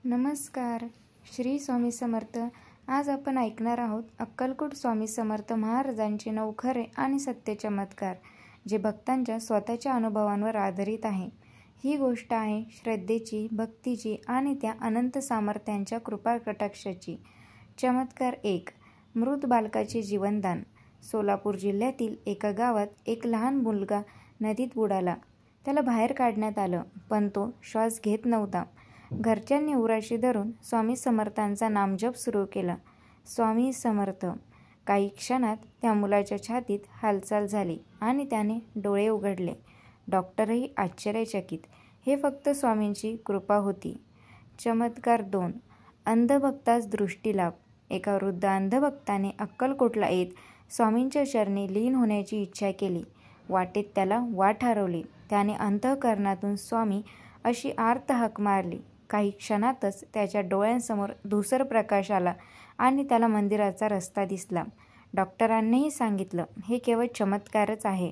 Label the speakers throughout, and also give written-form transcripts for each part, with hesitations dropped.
Speaker 1: नमस्कार. श्री स्वामी समर्थ. आज आपण ऐकणार आहोत अक्कलकोट स्वामी समर्थ महाराजांचे 9 खरे आणि सत्य चमत्कार, जे भक्तांच्या स्वतःच्या अनुभवांवर आधारित आहे. ही गोष्ट आहे श्रद्धेची, भक्तीची आणि त्या अनंत सामर्थ्यांच्या कृपा कटाक्षाची. चमत्कार 1. मृत बालकाचे जीवनदान. सोलापूर जिल्ह्यातील एका गावात एक लहान मुलगा नदीत बुडाला. त्याला बाहेर काढण्यात आलं, पण तो श्वास घेत नव्हता. घरच्यांनी उराशी धरून स्वामी समर्थांचा नामजप सुरू केला. स्वामी समर्थ. काही क्षणात त्या मुलाच्या छातीत हालचाल झाली आणि त्याने डोळे उघडले. डॉक्टरही आश्चर्यचकित. हे फक्त स्वामींची कृपा होती. चमत्कार 2. अंधभक्तास दृष्टीलाभ. एका वृद्ध अंधभक्ताने अक्कलकोटला येत स्वामींच्या चरणी लीन होण्याची इच्छा केली. वाटेत त्याला वाट हरवली. त्याने अंतःकरणातून स्वामी अशी आर्त हाक मारली. काही क्षणातच त्याच्या डोळ्यांसमोर धुसर प्रकाश आला आणि त्याला मंदिराचा रस्ता दिसला. डॉक्टरांनीही सांगितलं, हे केवळ चमत्कारच आहे.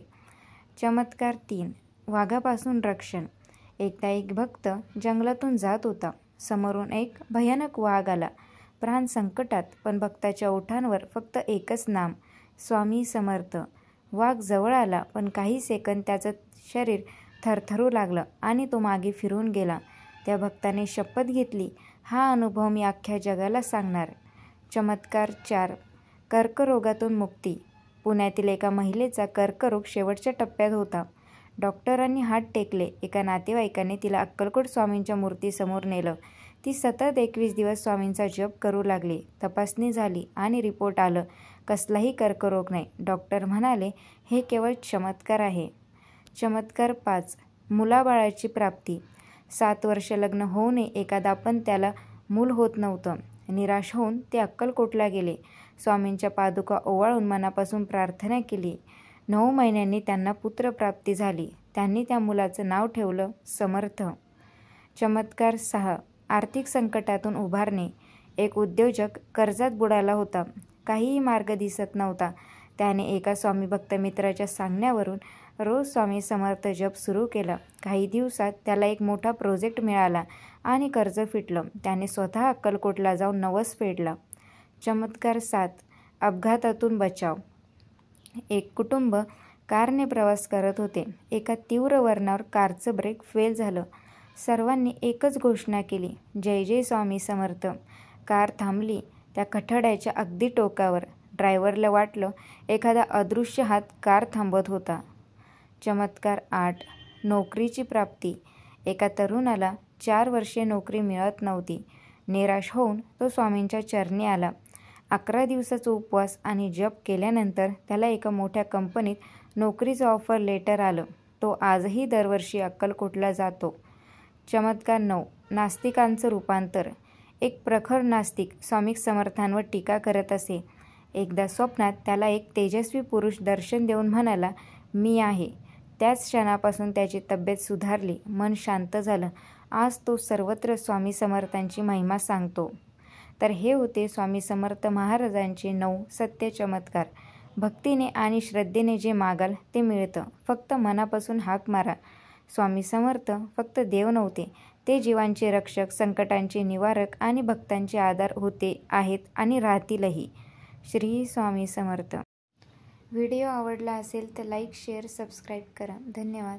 Speaker 1: चमत्कार 3. वाघापासून रक्षण. एकदा एक भक्त जंगलातून जात होता. समोरून एक भयानक वाघ आला. प्राण संकटात, पण भक्ताच्या ओठांवर फक्त एकच नाम, स्वामी समर्थ. वाघ जवळ आला, पण काही सेकंद त्याचं शरीर थरथरू लागलं आणि तो मागे फिरून गेला. त्या भक्ताने शपथ घेतली, हा अनुभव मी अख्ख्या जगाला सांगणार. चमत्कार 4. कर्करोगातून मुक्ती. पुण्यातील एका महिलेचा कर्करोग शेवटच्या टप्प्यात होता. डॉक्टरांनी हात टेकले. एका नातेवाईकाने तिला अक्कलकोट स्वामींच्या मूर्तीसमोर नेलं. ती सतत 21 दिवस स्वामींचा जप करू लागली. तपासणी झाली आणि रिपोर्ट आलं, कसलाही कर्करोग नाही. डॉक्टर म्हणाले, हे केवळ चमत्कार आहे. चमत्कार 5. मुलाबाळाची प्राप्ती. 7 वर्ष लग्न होऊनही एका दाम्पत्याला मूल होत नव्हतं. निराश होऊन ते अक्कलकोटला गेले. स्वामींच्या पादुका ओवाळून मनापासून प्रार्थना केली. 9 महिन्यांनी त्यांना पुत्रप्राप्ती झाली. त्यांनी त्या मुलाचं नाव ठेवलं समर्थ. चमत्कार 6. आर्थिक संकटातून उभारणे. एक उद्योजक कर्जात बुडाला होता. काहीही मार्ग दिसत नव्हता. त्याने एका स्वामी भक्त मित्राच्या सांगण्यावरून रोज स्वामी समर्थ जप सुरू केला. काही दिवसात त्याला एक मोठा प्रोजेक्ट मिळाला आणि कर्ज फिटलं. त्याने स्वतः अक्कलकोटला जाऊन नवस फेडला. चमत्कार 7. अपघातातून बचाव. एक कुटुंब कारने प्रवास करत होते. एका तीव्र वळणावर कारचं ब्रेक फेल झालं. सर्वांनी एकच घोषणा केली, जय जय स्वामी समर्थ. कार थांबली त्या कठड्याच्या अगदी टोकावर. ड्रायव्हरला वाटलं एखादा अदृश्य हात कार थांबवत होता. चमत्कार 8. नोकरीची प्राप्ती. एका तरुणाला 4 वर्षे नोकरी मिळत नव्हती. निराश होऊन तो स्वामींच्या चरणी आला. 11 दिवसाचा उपवास आणि जप केल्यानंतर त्याला एका मोठ्या कंपनीत नोकरीचं ऑफर लेटर आलं. तो आजही दरवर्षी अक्कलकोटला जातो. चमत्कार 9. नास्तिकांचं रूपांतर. एक प्रखर नास्तिक स्वामी समर्थांवर टीका करत असे. एकदा स्वप्नात त्याला एक तेजस्वी पुरुष दर्शन देऊन म्हणाला, मी आहे. त्याच क्षणापासून त्याची तब्येत सुधारली, मन शांत झालं. आज तो सर्वत्र स्वामी समर्थांची महिमा सांगतो. तर हे होते स्वामी समर्थ महाराजांचे 9 सत्य चमत्कार. भक्तीने आणि श्रद्धेने जे मागाल ते मिळतं. फक्त मनापासून हाक मारा. स्वामी समर्थ फक्त देव नव्हते, ते जीवांचे रक्षक, संकटांचे निवारक आणि भक्तांचे आधार होते, आहेत आणि राहतीलही. श्री स्वामी समर्थ. व्हिडिओ आवडला असेल तर लाईक, शेअर, सबस्क्राईब करा. धन्यवाद.